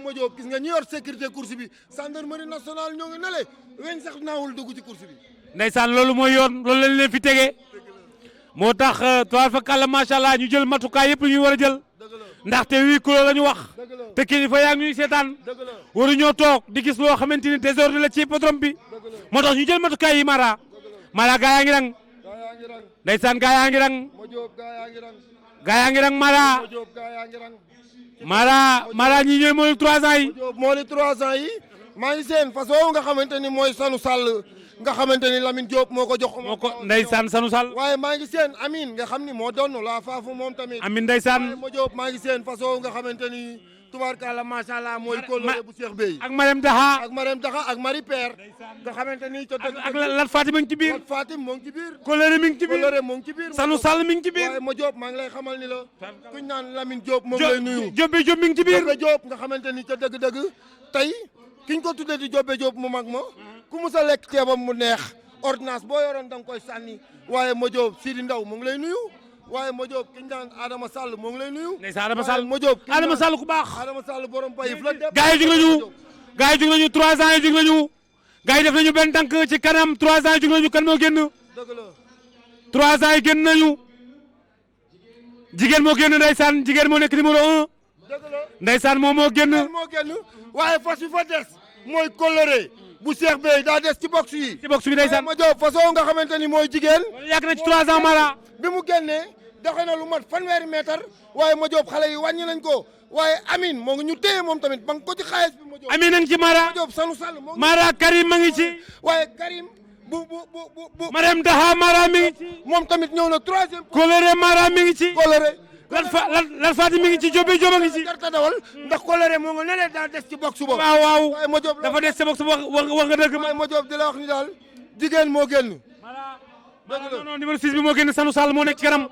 ma Diop gis nga ñi yor sécurité course bi gendarmerie nationale ñoo ngi nele weñ sax naawul dugg ci course bi. ndeysaan loolu mooy yoon loolu lañ leen fi tegee moo tax toile fa kàlla macha allah ñu jël matukaay yëpp ñuy war a jël ndaxte 8 kilos la ñu wax te kilifa yaa ngi ñuy seetaan waruñoo toog di gis loo xamante ni désordre la ci hippodrome bi moo tax ñu jël matukaay yi Mara gaa yaa ngi rang ndeysaan gaa yaa ngi rang gaa yaa ngi rang Mara ñi ñooy moolu 3 ans yi. moolu 3 ans yi maa ngi seen façon nga xamante ni mooy Sanu Sall nga xamante ni Lamine Diop moo ko jox. moo ko ndeysaan Sanu Sall. waaye maa ngi seen Amine nga xam ni moo doon la faafu moom tamit. Amine ndeysaan. ma Diop maa ngi seen façon nga xamante ni tubaarkalla macha allah mooy. kóllëre bu Cheikh Bey. ak Marème Daxa. ak Marème Daxa ak Marie Père. nga xamante ni ak Lat Fatim mi ngi ci biir. Lat Fatim moo ngi ci biir. kóllëre mi ngi ci biir kóllëre moo ngi ci biir. Sanu Sall mi ngi ci biir. waaye ma Diop maa ngi lay xamal ni la. kuñ naan Lamine Diop moom lay nuyu. Jobbe Diop mi ngi ci biir. Jobbe Diop nga xamante ni ca dëgg-dëgg tey kiñ ko tuddee di Jobbe Diop mu mag ma ku mu sa lekk ceebam mu neex ordonnance boo yoroon da nga koy sànni waaye ma Diop Sidi Ndaw mu ngi lay nuyu waaye ma Diop kiñ naan Adama Sall mu ngi lay nuyu. ndeysaan Adama Sall ma Diop Adama Sall ku baax. Adama Sall borom payif la def. gaa yi jug nañu gaa yi jug nañu 3 ans yi jug nañu gaa yi def nañu benn tànk ci kanam 3 ans yi jug nañu kan moo génn. dëgg la 3 ans yi génn nañu jigéen moo génn ndeysaan jigéen moo nekk numéro 1. dëgg la ndeysaan moom moo génn. moo génn waaye fas yu fa des mooy kóllëre bu Cheikh Bey daa des ci box yi. ci box bi ndeysaan ma Diop façon nga xamante ni mooy jigéen. yàgg na ci 3 ans Mara. bi mu génnee doxe na lu mat 1 mètre waaye ma Diop xale yi wàññi nañ ko waaye Amine moo ngi ñu téye moom tamit ba nga ko ci xaalis bi ma Diop. Amine a ngi ci Mara. ma Diop Sanu Sall moo ngi. Mara Karim ma ngi ci. waaye Karim bu. Marème Daxa Mara mi ngi ci. moom tamit ñëw na 3e. Kóllëre Mara mi ngi ci. Kóllëre. Lat Fatim mi ngi ci Jobbe Diop a ngi ci. jarta dawal ndax Kóllëre moo nga nelee daa des ci box ba. waaw waaye ma Diop dafa des sa box wax nga dëgg. waaye ma Diop di la wax ni daal jigéen moo génn. non non numéro 6 bi moo génn Sanu Sall moo nekk ci kanam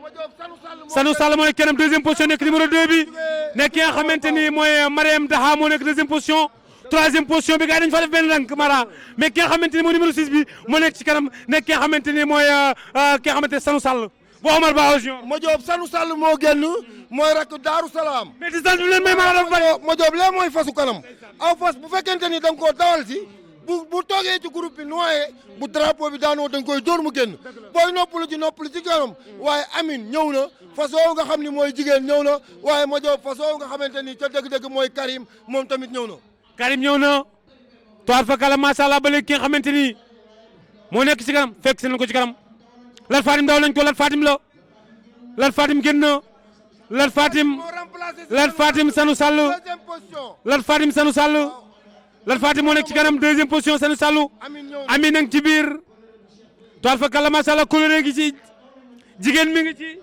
Sanu Sall moo nekk kanam 2e position nekk numéro 2 bi nekk ki nga xamante ni mooy Marème Daxa moo nekk 2e position 3e position bi gars yi dañu fa def benn rank Mara mais ki nga xamante ni mooy numéro 6 bi moo nekk ci kanam nekk ki nga xamante ni mooy ki nga xamante ne Sanu Sall boo Omar Ba Junior. ma Diop Sanu Sall moo génn mooy rakk Daaru Salaam. mais distance bi leen may Mara dafa bari. ma Diop lee mooy fasu kanam aw fas bu fekkente ni da nga koo dawal si bu toogee ci groupe bi noyé bu drapeau bi daanoo da nga koy dóor mu génn booy noppalu ci kanam waaye Amine ñëw na façon nga xam ni mooy jigéen ñëw na waaye ma Diop façon nga xamante ni ca dëgg-dëgg mooy Karim moom tamit ñëw na. Karim ñëw na toile fa kala macha allah ba léegi ki nga xamante ni moo nekk ci kanam fekk si nañ ko ci kanam Lat Fatim daw nañ ko Lat Fatim la Lat Fatim génn na Lat Fatim Sanu Sall Lat Fatim Sanu Sall Lat Fatim moo nekk ci kanam 2e position Sanu Sall Amine nag ci biir toile fa kala macha allah kóllëre gi ci jigéen mi ngi ci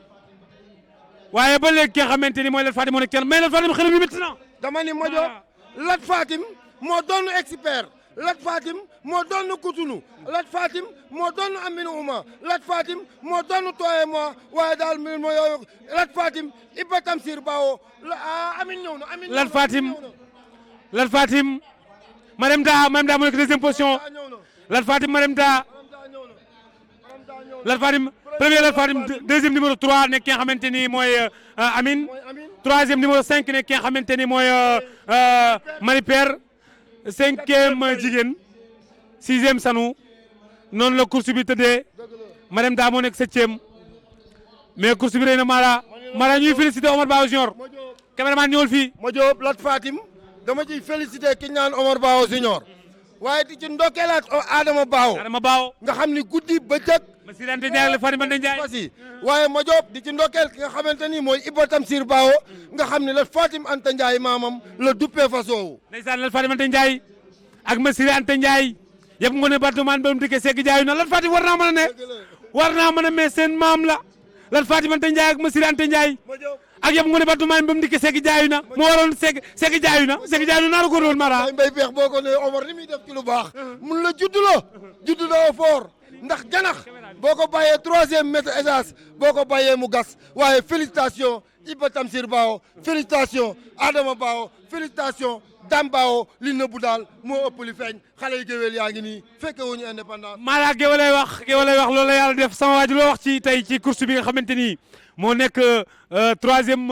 waaye ba léegi ki nga xamante ni mooy Lat Fatim moo nekk ci kanam mais Lat Fatim xelam yi métti na. dama ni ma Diop Lat Fatim moo doon expert Lat Fatim moo doon kutunu Lat Fatim moo doon Amine Ouma Lat Fatim moo doon tooye moi waaye daal mi moo yooyu Lat Fatim Iba Tamsir Bawo Amine ñëw na Amine Lat Fatim Marème Daxa moo nekk 2e position Lat Fatim Marème Daxa Lat Fatim premier Lat Fatim 2e numéro 3 nekk ki nga xamante ni mooy Amine 3e numéro 5 nekk ki nga xamante ni mooy Marie Père 5e jigéen 6e Sanu noonu la course bi tëddee Marème Daxa moo nekk 7e mais course bi rëy na Mara ñuy félicité Omar Ba Junior caméraman ñëwul fii. ma Diop Lat Fatim dama ciy félicité ki ñaan Omar Ba Junior waaye di ci ndokkeelaat Adama Baaw nga xam ni guddi bëccëg ma si dante Ndiaye la Fatima Ndiaye waaye ma Diop di ci ndokkeel ki nga xamante ni mooy Iba Tamsir Baawo nga xam ni la Fatim Anta Ndiaye maamam la duppee fasoowu ndeysaan la Fatima Anta Ndiaye ak ma si Anta Ndiaye yëpp nga ne Bartoumane ba mu dikkee segg jaayu na Lat Fatim war naa mën a ne war naa mën a mais seen maam la Lat Fatima Anta Ndiaye ak ma si Anta Ndiaye ak yëpp nga ne Bartoumane ba mu dikkee segg jaayu na moo waroon segg jaayu na naa la ko doon Mara mbay peex boo ko ne Omar ni muy def ci lu baax mun la judd la fort ndax janax boo ko bàyyee 3e mètre étage boo ko bàyyee mu gas waaye félicitation Iba Tamsir Bao félicitations Adama Bao félicitations Dame Bao li nëbbu daal moo ëpp li feeñ xale yu géwél yaa ngi nii fekke wuñu indépendance. Mara géwalay wax loolu la yàlla def sama waa ji loo wax ci tey ci course bi nga xamante ni moo nekk troisième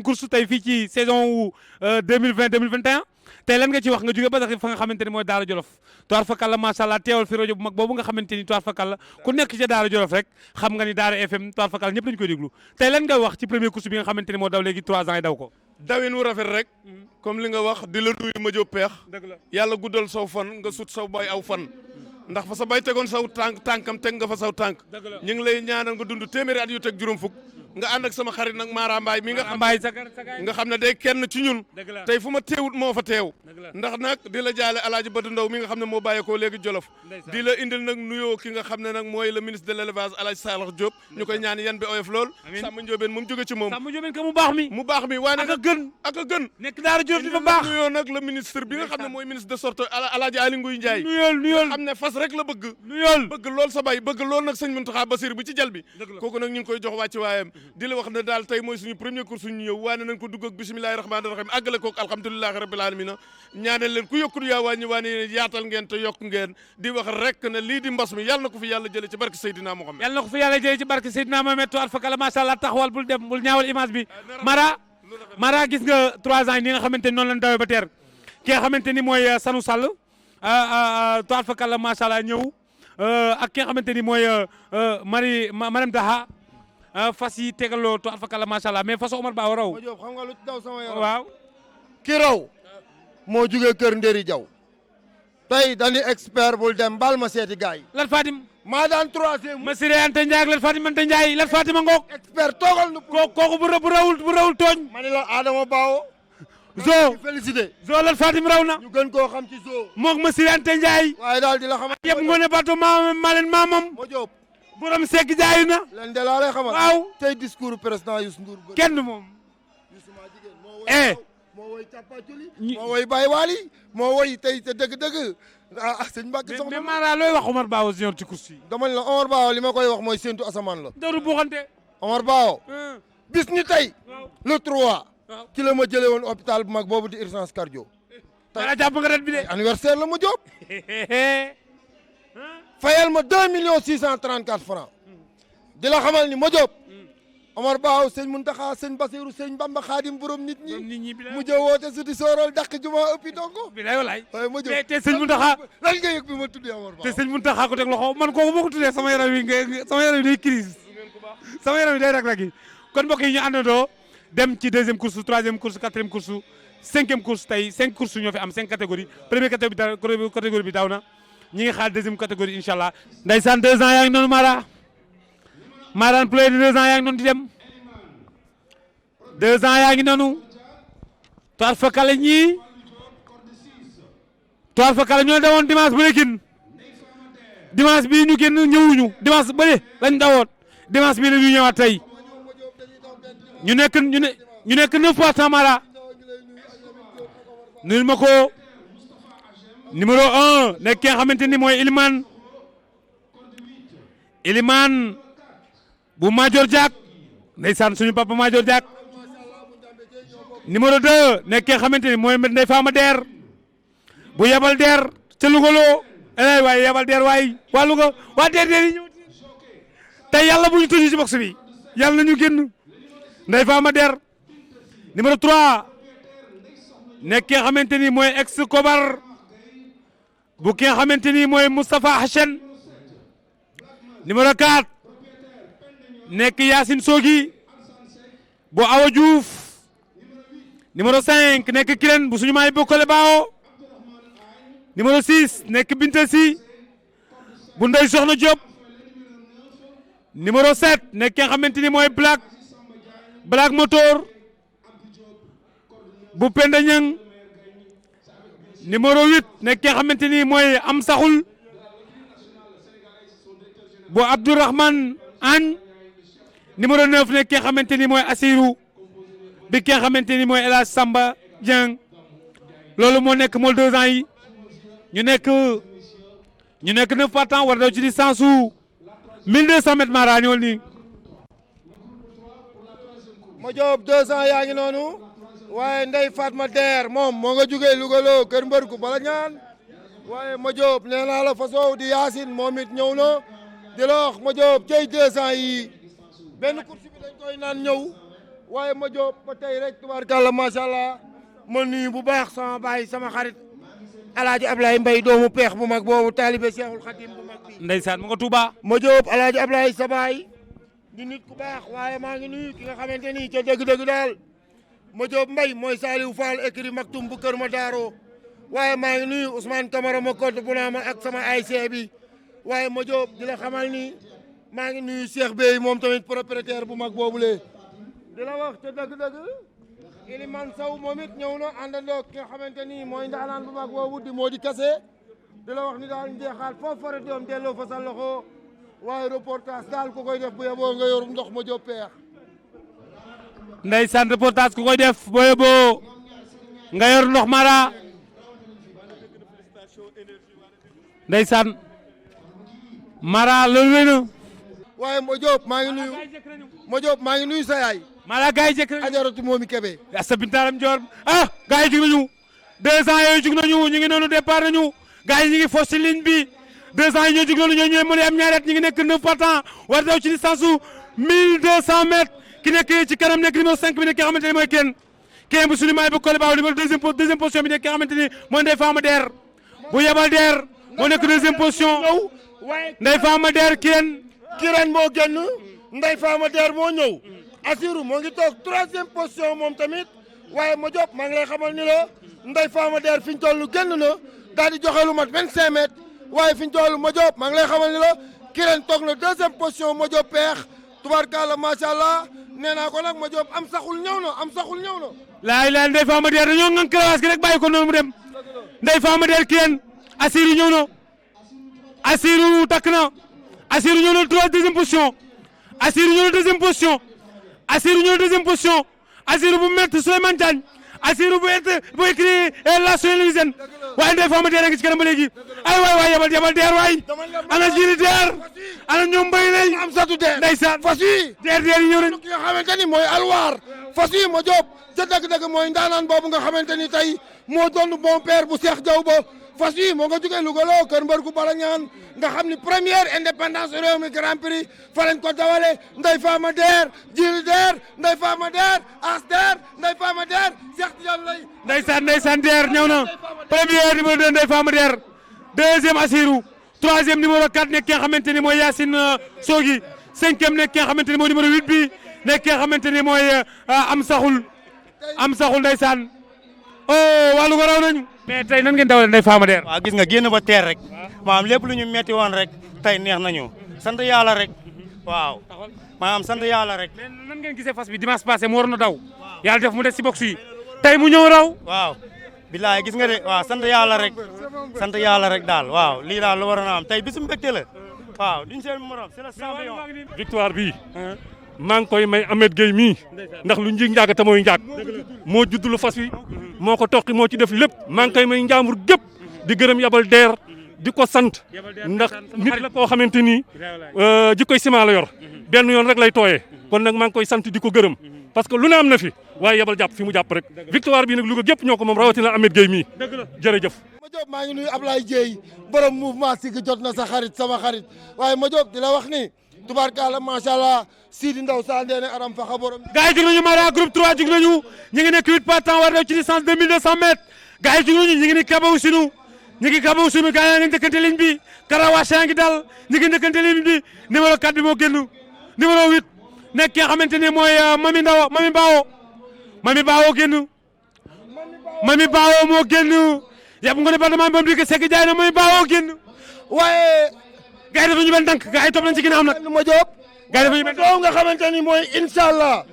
course tey fii ci saison wu 2020-2021 tey lan nga ci wax nga jóge ba tax fa nga xamante ni mooy Daara Jolof Touare Fakala macha allah teewal fi rajo bu mag boobu nga xamante ni Touare Fakala ku nekk ci Daara Jolof rek xam nga ni Daara FM Touare Fakala ñëpp lañu koy déglu tey lan nga wax ci première course bi nga xamante ni moo daw léegi 3 ans yi daw ko. dawin wu rafet rek comme li nga wax di la nuyu ma jóg peex dëgg la yàlla guddal saw fan nga sut saw bay aw fan ndax fa sa bay tegoon saw tànkam teg nga fa saw tànk ñu ngi lay ñaanal nga dund téeméeri at yu teg juróom fukk nga ànd ak sama xarit nag Mara Mbaye mi nga xam ne day kenn ci ñun tey fu ma teewut moo fa teew ndax nag di la jaale Alaaji Badu Ndaw mi nga xam ne moo bàyyeekoo léegi Jolof di la indil nag nuyoo ki nga xam ne nag mooy le ministre de l'élevage Alaaji Salax Diop ñu koy ñaan yan bi oyof lool Samba Ndiobène moom jóge ci moom Samba Ndiobène ka mu baax mi waaye ak a gën ak a gën nekk Daara Jolof di fa baax nuyoo nag le ministre bi nga xam ne mooy ministre de sorte Alaaji Ali Nguy Ndiaye nuyool xam ne fas rek la bëgg lool sa bay bëgg lool nag sëñ Muntaxa Basir bu ci jal bi kooku nag ñu ngi koy jox wàcc waayam di la wax ne daal tey mooy suñu premier course ñu ñëw waane nañ ko dugg ak bismillahi rahmaani rahim àggale kook alhamdulilahi rabbil alamina ñaanal leen ku yokkul yaa wàññi waane yéen yaatal ngeen te yokk ngeen di wax rek ne lii di mbas mi yàlla na ko fi yàlla jële ci barke Seydina Mohamed yàlla na ko fi yàlla jële ci barke Seydina Mohamed Touare Fakala macha allah taxawal bul dem bul ñaawal image bi Mara gis nga 3 ans yi ni nga xamante ni noonu lañ dawee ba teer ki nga xamante ni mooy Sanu Sall Touare Fakala macha allah ñëw ak ki nga xamante ni mooy Madame Daha fas yi tegaloo Touare Fakala macha allah mais façon Omar Ba raw. ma Diop xam nga lu daw sama yaram. waaw. ki raw moo jugee kër Nderi Jaw tey dañuy expert bul dem bal ma seeti gars yi. Lat Fatim. maa daan troisième. ma Siré Anta Ndiaye ak Lat Fatim Anta Ndiaye Lat Fatim a ngoog. expert toogal nu. kooku bu rawul tooñ. ma ne la Adama Bao. Zo félicité. Zo Lat Fatim raw na. ñu gën koo xam ci Zo. moog ma Siré Anta Ndiaye. waaye daal di la xamal. yëpp ngoone bato maa leen maamam. ma Diop. borom sekk jaayu na. leen de laa lay xamal. waaw tey discours président Youssou Ndour. kenn moom. moo woy Capacoli. moo woy Baye Wali. moo woy tey te dëgg-dëgg. sëñ Mbacke soxna mais Mara looy wax Omar Ba junior ci course yi. dama ne la Omar Ba li ma koy wax mooy séntu asamaan la. dawru buuxante. Omar Ba. bis ni tey. le 3. ci la ma jëlee woon hôpital bu mag boobu di urgence cardio. Mara jàpp nga ret bi de. anniversaire la ma jóob. fayal ma 2 millions 634 francs. di la xamal ni ma jóob. Omar Ba sëñ Muntaxa sëñ Basiru sëñ Bamba Xaadim borom nit ñi. mu jë woote su di soorool dàq juma ëppi dongo. bi lay walaay. waaye ma jóob te sëñ Muntaxa. lan nga yëg bi ma tuddee Omar Ba. te sëñ Muntaxa ko teg loxo man kooku boo ko tuddee sama yaram yi day crise sama yaram yi day rag-rag kon mbokk yi ñu àndandoo dem ci deuxième course troisième course quatrième course cinquième course tey 5 courses ñoo fi am 5 catégories première catégorie bi daw na ñi ngi xaar deuxième catégorie incha allah. ndeysaan 2 ans yaa ngi noonu Mara plus de 2 ans yaa ngi noonu di dem 2 ans yaa ngi noonu Touare Fakala ñii Touare Fakala ñoo dawoon dimanche bu nekkin dimanche bii ñu génn ñëwuñu dimanche bële lañ dawoon dimanche bii la ñu ñëwaat tey ñu nekk 9 fois Mara nuyul ma ko numéro 1 nekk ki nga xamante ni mooy Ilimane bu Major Diak ndeysaan suñu papa Major Diak numéro 2 nekk ki nga xamante ni mooy Ndeye Fama Der bu yebal Der ca Louga waaye yebal Der waay waa Louga waa Der yi ñëw tey yàlla bu ñu tëju ci box bi yàlla nañu génn Ndeye Fama Der numéro 3 nekk ki nga xamante ni mooy ex Kobar bu ki nga xamante ni mooy Moustapha Hachen numéro 4 nekk Yacine Sogui bu Awa Diouf numéro 5 nekk Kirène bu suñu maay bokkale Bao numéro 6 nekk Binta Si bu Ndey Soxna Diop numéro 7 nekk ki nga xamante ni mooy Black Motor bu Penda Ñang numéro 8 nekk ki nga xamante ni mooy Am Saxul bu Abdourahman Agne numéro 9 nekk ki nga xamante ni mooy Assirou bi ki nga xamante ni mooy El Hadj Samba Dieng loolu moo nekk mool 2 ans yi ñu nekk 9 partants war daw ci distance su 1200 mètres Mara ñëwal nii ma Diop 200 yaa ngi noonu waaye Ndeye Fatma Der moom moo nga jugee Louga loo kër mbër ku bala ñaan waaye ma Diop nee naa la façon di Yacine moom it ñëw na di la wax ma Diop cey 200 yi benn course bi dañ koy naan ñëw waaye ma Diop ba tey rek tubaarkàlla macha allah ma nuyu bu baax sama baay sama xarit Alaaji Ablaye Mbaye doomu peex bu mag boobu taalibe Cheikhul Khadim bu mag bi ndeysaan mu nga Touba. ma Diop Alaaji Ablaye sa baay di nit ku baax waaye maa ngi nuyu ki nga xamante ni ca dëgg-dëgg daal ma Diop Mbaye mooy Saliou Fall écrit Maktoum bu Kër Madaro waaye maa ngi nuyu Ousmane Camara ma code bu naa ma ak sama ASC bi waaye ma Diop di la xamal ni maa ngi nuyu Cheikh Bey moom tamit propriétaire bu mag boobule di la wax ca dëgg-dëgg Elimane Sow moom it ñëw na àndandoo ki nga xamante ni mooy ndaanaan bu mag boobu di moo di kase di la wax ni daal njeexaal foofu fara doom delloo fa sa loxo waaye reportage daal ku koy def bu yeboo nga yorum ndox ma Diop peex ndeysaan reportage ku koy def boo yeboo nga yor ndox Mara ndeysaan Mara loolu wéna waaye ma Diop maa ngi nuyu ma Diop maa ngi nuyu sa yaay Mara gars yi jëkk nañu ajaratu moomi Kébé asa bintaaram Dior gars yi jug nañu 200 yooyu jug nañu ñu ngi noonu départ nañu gars yi ñu ngi fos ci ligne bi 200 yi ñoo jug noonu ñoo ñëwee mën a am ñaari at ñu ngi nekk 9 partants war daw ci distance su 1200 mètres ki nekk ci kanam nekk numéro 5 bi nekk ki nga xamante ne mooy kenn bu Souleymane bu Kole Baaw numéro deuxième position bi nekk ki nga xamante ni mooy Ndeye Fama Der bu yebal Der moo nekk deuxième position Ndeye Fama Der Kirène moo génn Ndeye Fama Der moo ñëw Assirou moo ngi toog 3e position moom tamit waaye ma Diop maa ngi lay xamal ni la Ndeye Fama Der fi ñu toll génn na daal di joxe lu mat 25 mètres waaye fi ñu toll ma Diop maa ngi lay xamal ni la Kirène toog na 2e position ma Diop peex tubaarkàlla macha allah nee naa ko nag ma Diop am saxul ñëw na. laay laay Ndeye Fama Der dañoo ngan kalawaas gi rek bàyyi ko noonu mu dem Ndeye Fama Der Kirène Assirou ñëw na Assirou takk na Assirou ñëw na 3e position Assirou ñëw na 2e position Assirou ñëw na 2e position Assirou bu métti Souleymane Diagne Assirou bu écrit la Souleymane waaye Ndeye Fama Der a ngi ci kanam ba léegi ay waay yabal Der waay ana jiri Der ana ñoom mbay lay am satu Der ndeysaan fas yi Der yi ñëw nañ ki nga xamante ni mooy alwaar fas yi ma Diop ca dëgg-dëgg mooy ndaanaan boobu nga xamante ni tey moo doon bon père bu Cheikh Diaw ba fas yi moo nga jógee Louga loo kër mbër gu bala ñaan nga xam ni première indépendance réew mi grand prix fa lañ ko dawale Ndeye Fama Der Jili Der Ndeye Fama Der As Der Ndeye Fama Der Cheikh Tidiane lay ndeysaan Der ñëw na premier numéro 2 Ndeye Fama Der 2e Assirou 3e numéro 4 nekk ki nga xamante ni mooy Yacine Sogui 5e nekk ki nga xamante ni mooy numéro 8 bi nekk ki nga xamante ni mooy am saxul ndeysaan wàllu ko raw nañu mais tey nan ngeen dawale Ndeye Fama Der waaw gis nga génn ba teer rek maanaam lépp lu ñu metti woon rek tey neex nañu sant yàlla rek waaw maanaam sant yàlla rek. mais nan ngeen gisee fas bi dimanche passé mu waroon a daw yàlla def mu des si box yi tey mu ñëw raw. waaw bilaay gis nga de waaw sant yàlla rek daal waaw lii daal lu waroon a am tey bisu mbégte la waaw duñ seen morom c'est le champion. victoire bi maa ngi koy may Ahmed Gueye mii ndax lu njig njaag te mooy njaag moo juddulu fas wi moo ko toqi moo ci def lépp maa ngi koy may njaambur gépp di gërëm yabal Der di ko sant ndax nit la koo xamante ni jikkoy ciment la yor benn yoon rek lay tooyee kon nag maa ngi koy sant di ko gërëm parce que lu ne am na fi waaye yabal jàpp fi mu jàpp rek victoire bi nag Louga gépp ñoo ko moom rawatina Ahmed Gueye mii jërëjëf. ma Diop maa ngi nuyu Ablaye Dieye borom mouvement Siggi jot na sa xarit sama xarit waaye ma Diop di la wax ni tubaarkalla macha allah Sidi Ndaw Sandene Aram Faxa borom. gars yi jug nañu Mara groupe 3 jug nañu ñu ngi nekk 8 partants war daw ci distance 2200 mètres gars yi jug nañu ñu ngi ni Kabaw Sinu gars yaa ngi njëkkante ligne bi Karawaas yaa ngi dal ñu ngi njëkkante ligne bi numéro 4 bi moo génn numéro 8 nekk ki nga xamante ne mooy Mami Bawo génn Mami Bawo moo génn yàpp nga département bi di ko Seck jaay na Mami Bawo génn waaye. gars yi dafa ñu benn tànk gars yi topp nañ ci ginnaaw nag ma Diop. gars yi dafa ñu benn doomu nga xamante ni mooy incha allah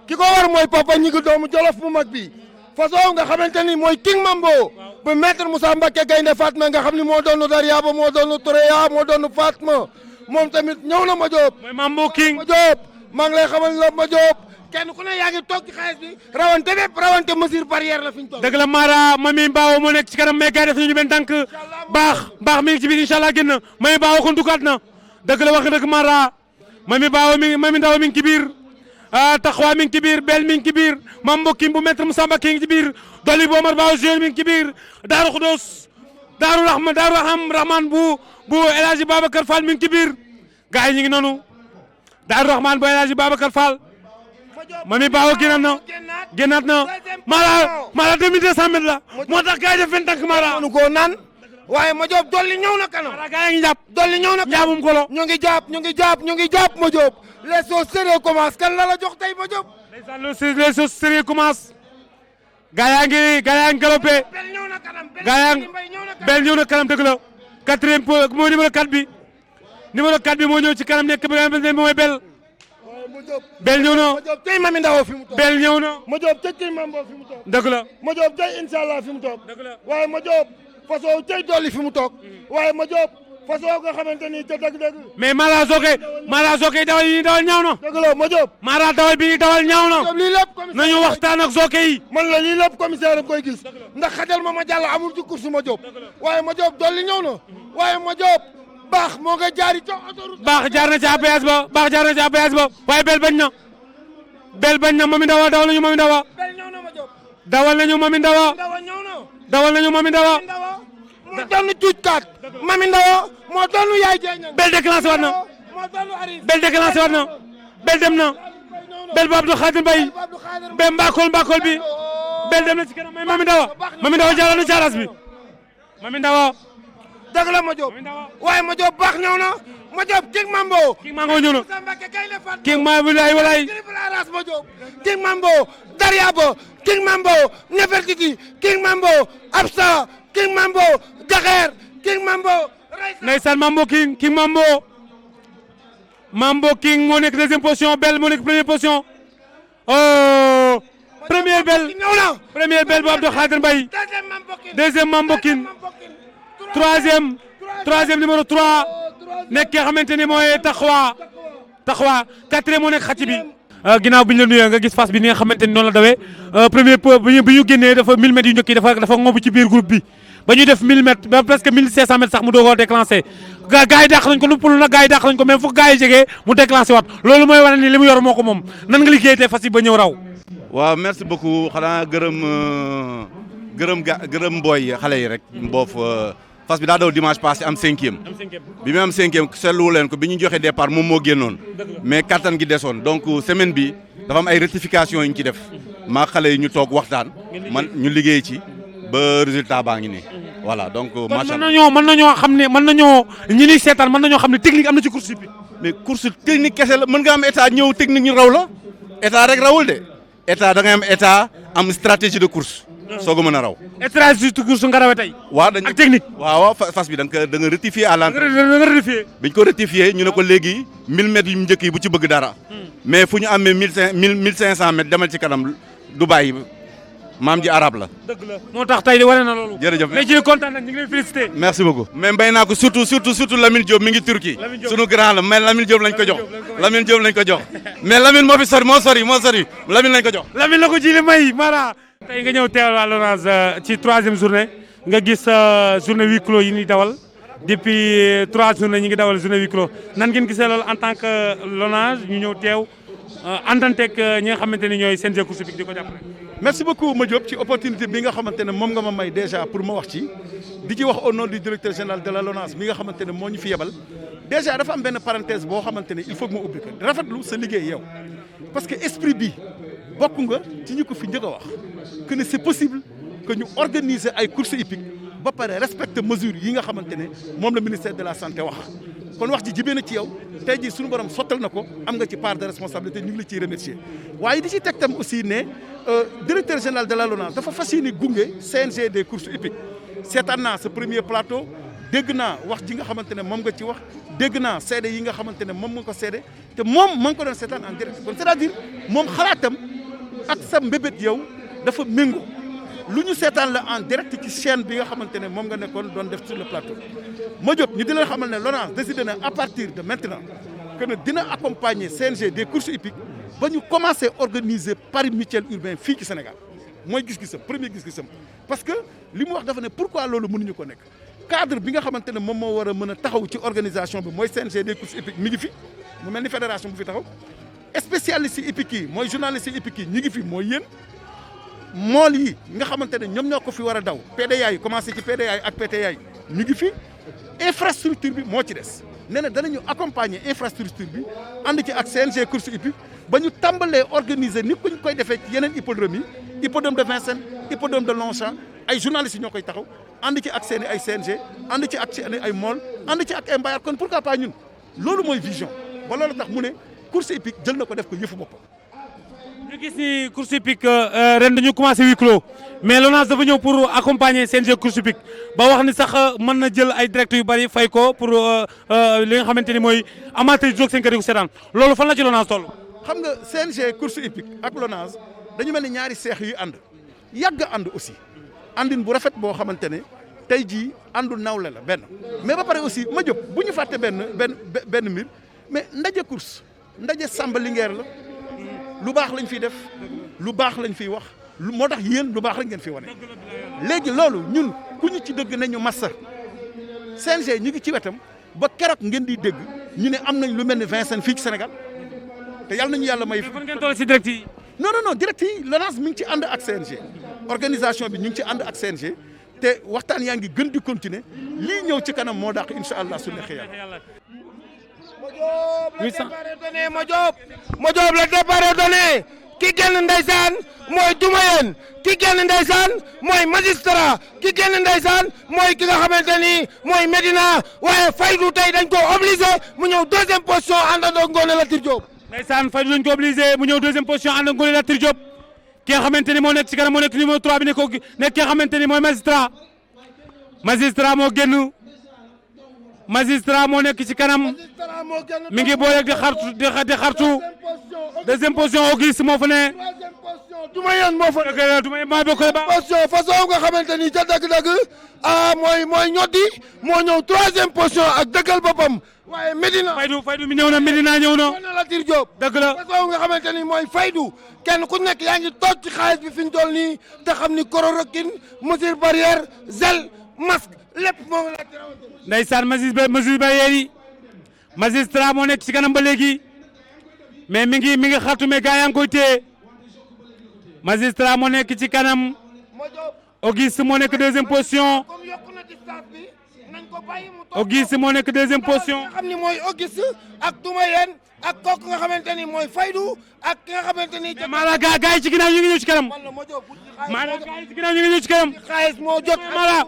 ki ko war mooy papa ñi ngi doomu Jolof bu mag bi façon nga xamante ni mooy King Mambo bu maître Moussa Mbacké Gaynde Fatma nga xam ni moo doon Daria ba moo doon Toréya moo doon Fatma moom tamit ñëw na ma Diop. mooy Mambo King ma Diop maa ngi lay xamal la ma Diop kenn ku ne yaa ngi toog ci xaalis bi rawante bépp rawante mesure barrière la fi ñu toog. dëgg la Mara Mami Bawo moo nekk ci kanam mais gars yi def nañu benn tànk baax mi ngi ci biir incha allah génn Mami Bawo kon dugaat na dëgg la wax dëgg Mara Mami Bawo Mami Ndaw mi ngi ci biir taxawaay mi ngi ci biir bel mi ngi ci biir Mambo King bu maître Moussa Mbacké ngi ci biir doli bu Omar Ba jeune mi ngi ci biir Daaru Xudoos Daaru Rahman bu El Hadji Babacar Fall mi ngi ci biir gars yi ñu ngi noonu Daaru Rahman bu El Hadji Babacar Fall Mami Baaw génnaat na Mara 2200 mètres la moo tax gars yi def 20 tànk Mara mënu koo naan waaye ma Diop dolli ñëw na kanam Mara gars yi ngi jàpp dolli ñëw na kanam jaabum kolo ñu ngi jàpp ma Diop les choses sérieux commencent kan la jox tey ma Diop les choses sérieux commencent gars yaa ngi galopé bel ñëw na kanam dëgg la quatrième mooy numéro 4 bi moo ñëw ci kanam nekk bi mooy bel ñëw na ma Diop tey Mami Ndaw fi mu toog bel ñëw na ma Diop tey Mambo fi mu toog dëgg la ma Diop tey inshallah fi mu toog dëgg la waaye ma Diop façon tey dolli fi mu toog waaye ma Diop façon nga xamante ni te dëgg-dëgg mais Mara Zoké dawal yi dawal ñaaw na dëgg la ma Diop Mara dawal bi dawal ñaaw na lii lépp commissaire nañu waxtaan ak Zoké yi man la lii lépp commissaire koy gis ndax xajal ma jàll amul ci course ma Diop waaye ma Diop dolli ñëw na waaye ma Diop baax moo nga jaari ca autoroute baax jaar na ci APS ba waaye bel bañ na Mami Ndawa dawal nañu Mami Ndawa dawal nañu Mami Ndawa moo doon tuuj kaat Mami Ndawa moo doon yaay jeeñal bel déclenché waat na bel dem na bel ba Abdou Khadir Mbaye bel mbakol bi bel dem na ci kanam may Mami Ndawa jàll na ci aras bi Mami Ndawa dëgg la ma Diop waaye ma Diop baax ñëw na ma Diop King Mambo ñëw na King Mambo walay King Mambo Dariaba King Mambo Nefertiti King Mambo Absa King Mambo Jaxeer King Mambo ndeysaan Mambo King moo nekk deuxième position bel moo nekk première position première bel bu Abdou Khadir Mbaye deuxième Mambo King troisième numéro 3 nekk ki nga xamante ni mooy taxawa quatrième moo nekk xacc bi ginnaaw bi ñu la nuyoo nga gis fas bi ni nga xamante ni noonu la dawee premier bi ñu génnee dafa 1000 mètres yu njëkk yi dafa ngóobu ci biir groupe bi ba ñuy def 1000 mètres ba presque 1500 mètres sax mu doogoo déclenché gars yi dàq nañ ko lu pul nag gars yi dàq nañ ko même fu gars yi jegee mu déclenché waat loolu mooy wane ni li mu yor moo ko moom nan nga liggéey tey fas yi ba ñëw raw waaw merci beaucoup xanaa gërëm mbooy xale yi rek boof fas bi daa daw dimanche passé am 5e bi mu am 5e seetluwu leen ko bi ñu joxe départ moom moo génnoon mais kattan gi desoon donc semaine bi dafa am ay rectification yu ñu ci def maa xale yi ñu toog waxtaan man ñu liggéey ci ba résultat baa ngi nii voilà donc macha allah mën nañoo xam ne ñi ni seetaan mën nañoo xam ne technique am na ci course bi mais course technique kese la mën nga am état ñëw technique ñu raw la état rek rawul de état da ngay am état am stratégie de course soo ko mën a raw. stratégie de course nga rawee tey. waaw dañu ak technique. waaw fas bi da nga rectifier à l'entrée. biñ ko rectifier ñu ne ko léegi 1000 mètres yu njëkk yi bu ci bëgg dara. mais fu ñu amee 1500 mètres demal ci kanam du bàyyi maam ji arabe la. dëgg la moo tax tey wane na loolu. jërëjëf mais ci kontaan nañ ñu ngi lay félicité. merci beaucoup. mais mbay naa ko surtout Lamine Diop mi ngi Turquie. sunu grand la mais Lamine Diop lañ ko jox. mais Lamine moo sori Lamine lañ ko jox. Lamine la ko ji li may Mara. tey nga ñëw teewal waa LONASE ci 3e journée nga gis journée huis clos yi ñuy dawal depuis 3 journées ñi ngi dawal journée huis clos nan ngeen gisee loolu en tant que LONASE ñu ñëw teew àndanteeg ñi nga xamante ni ñooy CNG course hippique di ko jàppale. merci beaucoup ma Diop ci opportunité bi nga xamante ne moom nga ma may déjà pour ma wax ci di ci wax au nom du directeur général de la LONASE mi nga xamante ne moo ñu fi yebal déjà dafa am benn parenthèse boo xamante ne il faut que ma ubbi ko rafetlu sa liggéey yow parce que esprit bi bokk nga ci ñu ko fi njëkk a wax que ne c'est possible que ñu organiser ay courses hippiques ba pare respecter mesures yi nga xamante ne moom la ministère de la santé wax kon wax ji jibee na ci yow tey jii suñu borom sottal na ko am nga ci part de responsabilité ñu ngi la ciy remercier waaye di ci teg tam aussi ne directeur général de la LONASE dafa fas yéene gunge CNG des courses hippiques seetaan naa sa premier plateau dégg naa wax ji nga xamante ne moom nga ci wax dégg naa seede yi nga xamante ne moom nga ko seede te moom ma ngi ko doon seetaan en direct kon c'est-à-dire moom xalaatam ak sa mbébét yow dafa méngoo lu ñu seetaan la en direct ci chaîne bi nga xamante ne moom nga nekkoon doon def sur le plateau ma Diop ñu di leen xamal ne LONASE décidé na à partir de maintenant que ne dina accompagner CNG des courses hippiques ba ñu commencé organiser paris mutuel urbain fii ci Sénégal mooy gis-gisam premier gis-gisam parce que li mu wax dafa ne pourquoi loolu mënuñu ko nekk cadre bi nga xamante ne moom moo war a mën a taxaw ci organisation bi mooy CNG des courses hippiques mi ngi fi mu mel ni fédération bu fi taxaw spécialiste yi hippique yi mooy journaliste yi hippique yi ñi ngi fi mooy yéen mool yi nga xamante ne ñoom ñoo ko fi war a daw PDA yi commencé ci PDA yi ak PTA yi ñu ngi fi infrastructure bi moo ci des nee na danañu accompagner infrastructure bi ànd ci ak CNG course hippique ba ñu tàmbalee organiser ni ku ñu koy defee ci yeneen hippodrome yi hippodrome de Vincennes hippodrome de Longchamp ay journalistes yi ñoo koy taxaw ànd ci ak seen ay CNG ànd ci ak seen ay mool ànd ci ak ay mbayar kon pourquoi pas ñun loolu mooy vision ba loolu tax mu ne course hippique jël na ko def ko yëfu boppam. ñu gis ni course hippique ren dañu commencé huis clos mais LONASE dafa ñëw pour accompagner CNG course hippique ba wax ni sax mën na jël ay direct yu bari fay ko pour li nga xamante ni mooy amateur yi jóg seen kër yi ko seetaan loolu fan la ci LONASE toll. xam nga CNG course hippique ak LONASE dañu mel ni ñaari seex yu ànd yàgg ànd aussi àndin bu rafet boo xamante ne tey jii àndu nawle la benn mais ba pare aussi ma jóg bu ñu fàtte benn mbir mais ndaje course ndaje Samba Linguère la lu baax lañ fiy def lu baax lañ fiy wax moo tax yéen lu baax rek ngeen fiy wane léegi loolu ñun ku ñu ci dëgg nañu massa CNG ñu ngi ci wetam ba keroog ngeen di dégg ñu ne am nañ lu mel ni Vincennes fii ci Sénégal te yàlla nañu yàlla may. fan ngeen toll si direct yi. non direct yi LONASE mi ngi ci ànd ak CNG organisation bi ñu ngi ci ànd ak CNG te waxtaan yaa ngi gën di continuer lii ñëw ci kanam moo dàq incha allah su neexee yàlla. Modou la départ donné ki génn ndeysaan mooy Doumayeen ki génn ndeysaan mooy magistrat ki génn ndeysaan mooy ki nga xamante ni mooy Medina waaye Faydu tey dañ ko obligé mu ñëw deuxième position àndandoo Ngoné Latyr Diop. ndeysaan Faydu dañ ko obligé mu ñëw deuxième position ànd ak Ngoné Latyr Diop ki nga xamante ni moo nekk ci kanam moo nekk numéro 3 bi nekk ki nga xamante ni mooy magistrat moo génn. magistrat moo nekk ci kanam mi ngi boole di xartu deuxième position Auguste moo fa ne. Doumayeen moo fa ne Doumayeen maa bokk ba. position façon nga xamante ni ca dëgg-dëgg mooy ñoddi moo ñëw troisième position ak dëggal boppam waaye Medina. Faydu mi ñëw na Medina ñëw na. Ngoné Latyr Diop dëgg la façon nga xamante ni mooy Faydu kenn ku nekk yaa ngi toog ci xaalis bi fi ñu toll nii te xam ni chloroquine mesure barrière gel masque lépp moo ngi laaj. ndeysaan mesure barrière yi magistrat moo nekk ci kanam ba léegi mais mi ngi xartu mais gars yaa ngi koy téye magistrat moo nekk ci kanam Auguste moo nekk deuxième position Auguste moo nekk deuxième position. nga xam ni mooy Auguste ak Doumayeen ak kooku nga xamante ni mooy Faydu ak ki nga xamante ni. maanaam gars yi ci ginnaaw ñu ngi ñëw ci kanam maanaam gars yi ci ginnaaw ñu ngi ñëw ci kanam. xaalis moo jot maanaam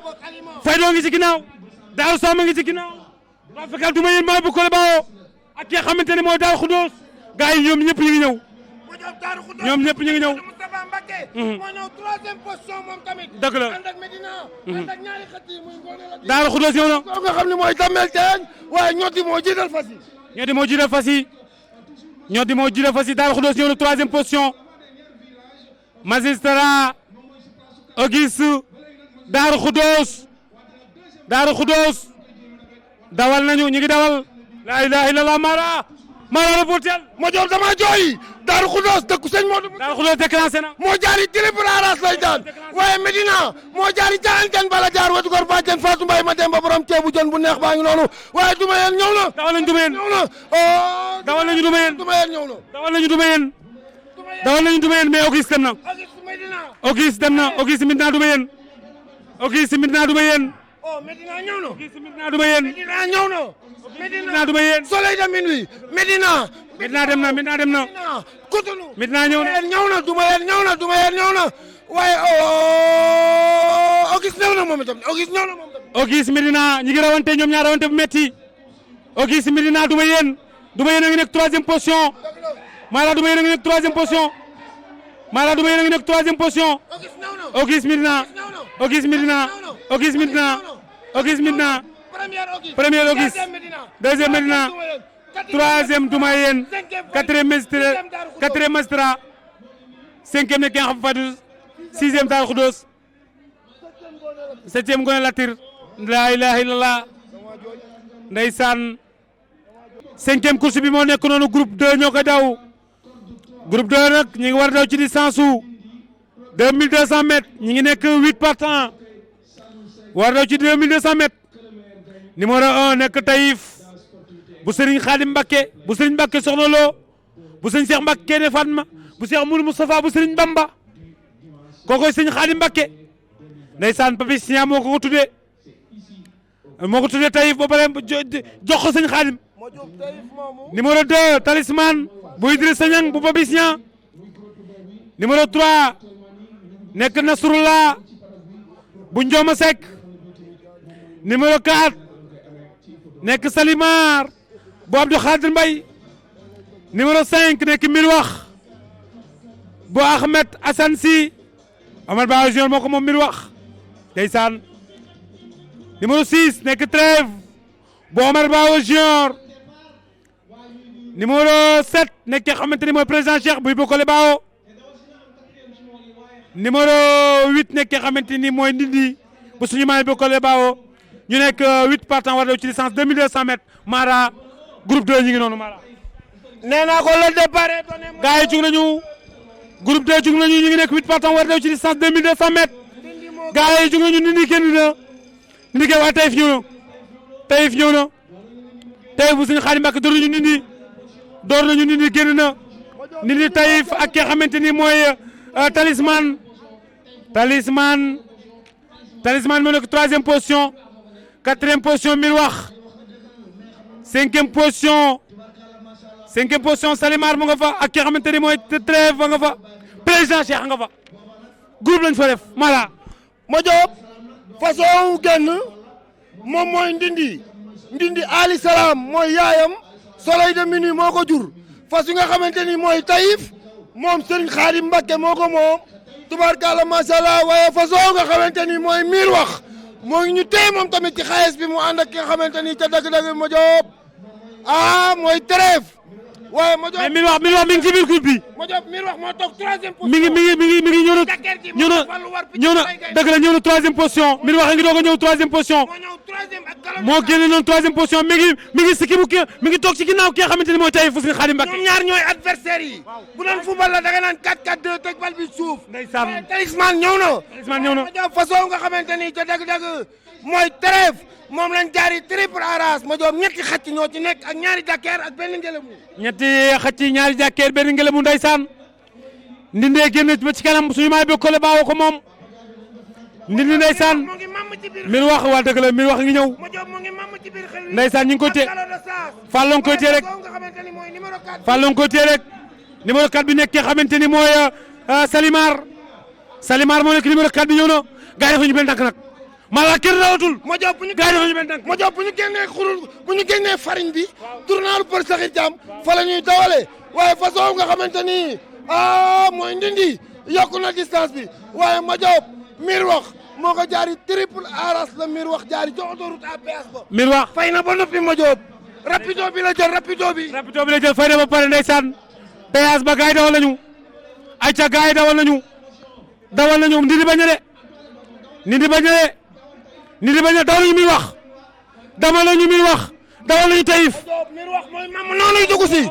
Faydu ngi ci ginnaaw Daaru Sama ngi ci ginnaaw waa fekkal Doumayeen maa bu ko baaxoo ak ki nga xamante ne mooy Daaru Xudoos gars yi ñoom ñëpp ñu ngi ñëw. ñoom ñëpp ñu ngi ñëw. Moustapha Mbacké moo ñëw troisième position moom tamit. dëgg la ànd ak Medina. ànd ak ñaari xët yi muy Ngoné Latyr. Daaru Xudoos ñëw na. kooku nga xam ne mooy Damel Diagne waaye ñotti moo jiital fas yi. ñotti moo jiital fas yi ñotti moo jiital fas yi Daaru Xudoos ñëw na troisième position magistrat Auguste Daaru Xudoos dawal nañu ñu ngi dawal. la ilaha illallah Mara reportel ma jox dama jooy Daaru Xudoos dëkku sëñ Modou. Daaru Xudoos déclenché na. moo jaari triple arras lay daan waaye Medina moo jaari jaan bala jaar wetu gor bàjjen Fatou Mbaye ma dem ba borom ceebu jën bu neex baa ngi noonu waaye Doumayeen ñëw na. dawal nañu Doumayeen ñëw na dawal nañu Doumayeen ñëw na. dawal nañu Doumayeen mais Auguste dem na. Auguste dem na Auguste Medina Doumayeen. Auguste Medina Doumayeen. Medina ñëw na. Auguste Medina Doumayeen. Medina ñëw na. Medina Doumayeen. soleil de minuit Medina. Medina dem na Medina dem na. Cotonou. Medina ñëw na. Doumayeen ñëw na waaye Auguste ñëw na moom itam Auguste ñëw na moom itam. Auguste Medina ñi ngi rawante ñoom ñaar rawante bu metti Auguste Medina Doumayeen a ngi nekk troisième position. Mara Doumayeen a ngi nekk troisième position. Auguste Medina. Premier Auguste. Deuxième Medina. Troisième Doumayeen. Quatrième magistrat. Cinquième nekk ki nga xam Fadou. Sixième Daaru Xudoos. Septième Ngoné Latyr. La ilaha illallah. Ndeysaan. Cinquième course bi moo nekk noonu groupe 2 ñoo koy daw. Groupe 2 nag ñi ngi war a daw ci distance su 2200 mètres ñi ngi nekk 8 partants. war a daw ci 2200 mètres. numéro 1 nekk Taïf bu Serigne Khadim Mbacké bu Serigne Mbacké Soxna Lo bu sëñ Cheikh Mbacke Gaïndé Fatma bu Cheikh Moudou Moustapha bu sëriñ Bamba kookoy sëñ Khadim Mbacke ndeysaan Papis Nia moo ko tuddee Taïf ba pare jox ko sëñ Khadim numéro 2 Talisman bu Idrissa Niang bu Papis Nia numéro 3 nekk Nasrullah bu Ndioma Seck numéro 4 nekk Salimar bu Abdou Khadir Mbaye numéro 5 nekk Mirwax bu Ahmed Assane Sy Omar Ba Junior moo ko moom Mirwax ndeysaan numéro 6 nekk Trève bu Omar Ba Junior numéro 7 nekk nga xamante ni mooy président Cheikh buy bokkale Bao numéro 8 nekk nga xamante ni mooy Ndindi bu suñu maay bokkale Bao ñu nekk 8 partants war daw ci licence 2200 mètres Mara groupe 2 ñu ngi noonu Mara. nee naa ko le départ. gars yi jug nañu groupe 2 jug nañu ñu ngi nekk 8 partants war daw ci licence 2200 mètres gars yi jug nañu Ndindi génn na Ndindi kay waa Taïf ñëw na Taïf ñëw na Taïf bu suñu Xaadim Mbàkke door nañu Ndindi génn na Ndindi Taïf ak ki nga xamante ni mooy Talisman moo nekk 3e position 4e position Mirwax 5e position Salimar mu nga fa ak ki nga xamante ni mooy Trève ba nga fa président Cheikh nga fa groupe lañ fa def Mala. ma Diop façon genn moom mooy Ndindi Ali Salam mooy yaayam Soleil de Minuit moo ko jur fas yi nga xamante ni mooy Taïf moom Serigne Khadim Mbacke moo ko moom tubaarkàlla macha allah waaye façon nga xamante ni mooy Mirwax moo ngi ñu téye moom tamit ci xaalis bi mu ànd ak ki nga xamante ni ca dëgg-dëgg ma Diop mooy Trève waaye ma Diop mais Mirwax mi ngi ci biir groupe bi. ma Diop Mirwax moo toog 3e position. mi ngi ñëw na dëgg la ñëw na 3e position Mirwax a ngi doog a ñëw 3e position moo génne noonu 3e position mi ngi sikki mi ngi toog ci ginnaaw ki nga xamante ni mooy Taïf fu Serigne Khadim Mbacke. ñoom ñaar ñooy adversaire yi bu doon football la da nga naan 4-4-2 teg bal bi suuf. ndeysaan Talisman ñëw na. ma Diop façon nga xamante ni ca dëgg-dëgg mooy Trève moom lañ jaari triple arras ma Diop ñetti xacc ñoo ci nekk ak ñaari jàkkeer ak benn ngelamu. ñetti xacc ñaari jàkkeer benn ngelamu ndeysaan Ndindi génn ba ci kanam suñu maay bokkale Baawo ko moom Ndindi ndeysaan Mirwax waa dëgg la Mirwax ngi ñëw ndeysaan ñu ngi koy téye Fallou ngi koy téye rek Fallou ngi koy téye rek numéro 4 bi nekk nga xamante ni mooy Salimar moo nekk numéro 4 bi ñëw na gars yi dafa ñu benn tànk nag Mala kenn rawatul. ma Diop bu ñu gars yi dafa ñu benn tànk ma Diop bu ñu génnee xurul bu ñu génnee farine bi tournalu për saxi jàmm fa la ñuy dawale waaye façon nga xamante ni mooy Ndindi yokku na distance bi waaye ma Diop Mirwax moo ko jaari triple arras la Mirwax jaari ci autoroute à péage ba. Mirwax fay na ba noppi ma Diop rapido bi la jël rapido bi fay na ba pare ndeysaan péage ba gars yi dawal nañu ayca gars yi dawal nañu Ndindi bañ a de Ndindi bañ a dawal nañu Mirwax dawal nañu Taïf. Mirwax mooy mam noonu dugg si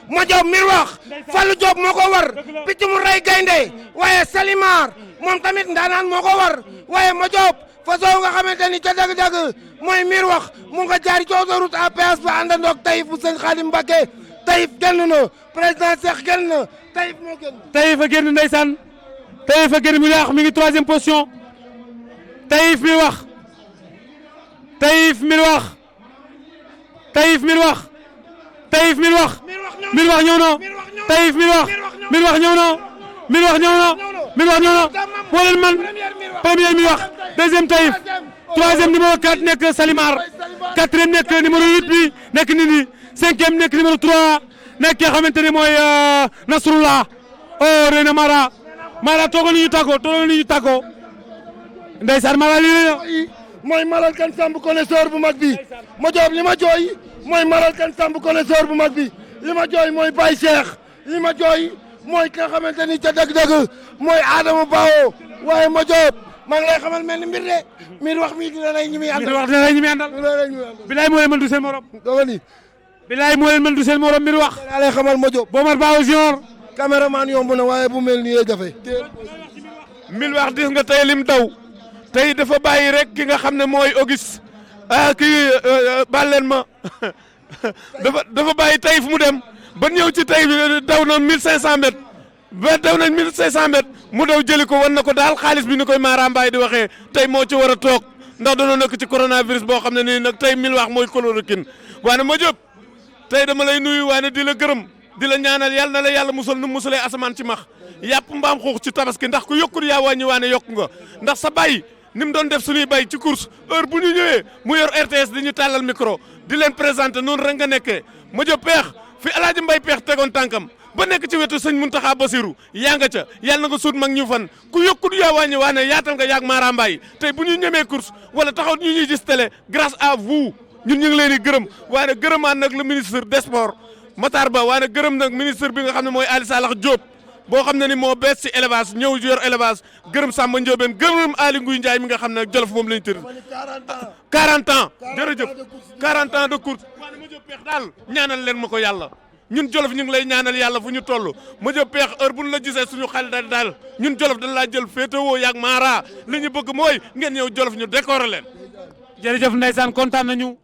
ma Diop Mirwax Fallou Diop moo ko war picc mu rey gaynde waaye Salimar moom tamit ndaanaan moo ko war waaye ma Diop façon nga xamante ni ca dëgg-dëgg mooy Mirwax mu nga jaari ci autoroute à péage ba àndandoog Taïf bu Serigne Khadim Mbacke Taïf génn na président Cheikh génn na Taïf moo génn. Taïf a génn ndeysaan Taïf a génn Mirwax mi ngi 3e position Taïf Mirwax Mirwax ñëw na Taïf Mirwax ñëw na moo leen man première Mirwax 2e Taïf 3e numéro 4 nekk Salimar 4e nekk numéro 8 bi nekk Ndindi 5e nekk numéro 3 nekk ki nga xamante ni mooy Nasrullah Reyna Mara toogal ñu tàggoo ndeysaan Mara lii la mooy Malal Kan Samb connaisseur bu mag bi ma Diop li ma jooy mooy Malal Kan Samb connaisseur bu mag bi li ma jooy mooy Baye Cheikh li ma jooy mooy ki nga xamante ni ca dëgg-dëgg mooy Adama Bao waaye ma Diop maa ngi lay xamal mel ni mbir de Mirwax mi dina lay ñi muy àndal bilaay moo leen mën du seen morom dama ni bilaay moo leen mën du seen morom Mirwax daa lay xamal ma Diop Bomar Bao Junior caméraman yomb na waaye bu mel nii yee jafe Mirwax gis nga tey lim daw tey dafa bàyyi rek ki nga xam ne mooy Auguste kii baal leen ma dafa bàyyi Taïf mu dem ba ñëw ci tey daw na 1500 mètres ba daw nañ 1500 mètres mu daw jëli ko wan na ko daal xaalis bi ni koy Mara Mbaye di waxee tey moo ci war a toog ndax dañoo nekk ci coronavirus boo xam ne nii nag tey mil wax mooy chloroquine waane ma jóg tey dama lay nuyu waane di la gërëm di la ñaanal yàlla na la yàlla musal nu musalee asamaan ci max yàpp mbaam xuux ci tabaski ndax ku yokkul yaa wàññi waane yokk nga ndax sa bay ni mu doon def suñuy bay ci course heure bu ñu ñëwee mu yor RTS di ñu tàllal micro di leen présenté noonu rek nga nekkee ma jóg peex fi Alaaji Mbay peex tegoon tànkam ba nekk ci wetu sëñ Muntaxa Basiru yaa nga ca yàlla na nga suut mag ñu fan ku yokkul yaa wàññi waane yaatal nga yaag Mara Mbaye tey bu ñu ñemee course wala taxaw ñu ñuy gis télé grâce à vous ñun ñu ngi leen di gërëm waane gërëmaan nag le ministre des sports Matar Ba waane gërëm nag ministre bi nga xam ne mooy Ali Salax Diop boo xam ne ni moo bees ci élevage ñëw yor élevage gërëm Samba Ndiobène gërëm Ali Nguy Ndiaye mi nga xam ne Jolof moom lañu tëdd 40 ans jërëjëf 40 ans de course waane ma jëp peex daal ñaanal leen ma ko yàlla ñun Jolof ñu ngi lay ñaanal yàlla fu ñu toll ma jëp peex heure bu ñu la gisee suñu xel daal ñun Jolof dañ laa jël féetewoo yaag Mara li ñu bëgg mooy ngeen ñëw Jolof ñu décorer leen jërëjëf ndeysaan kontaan nañu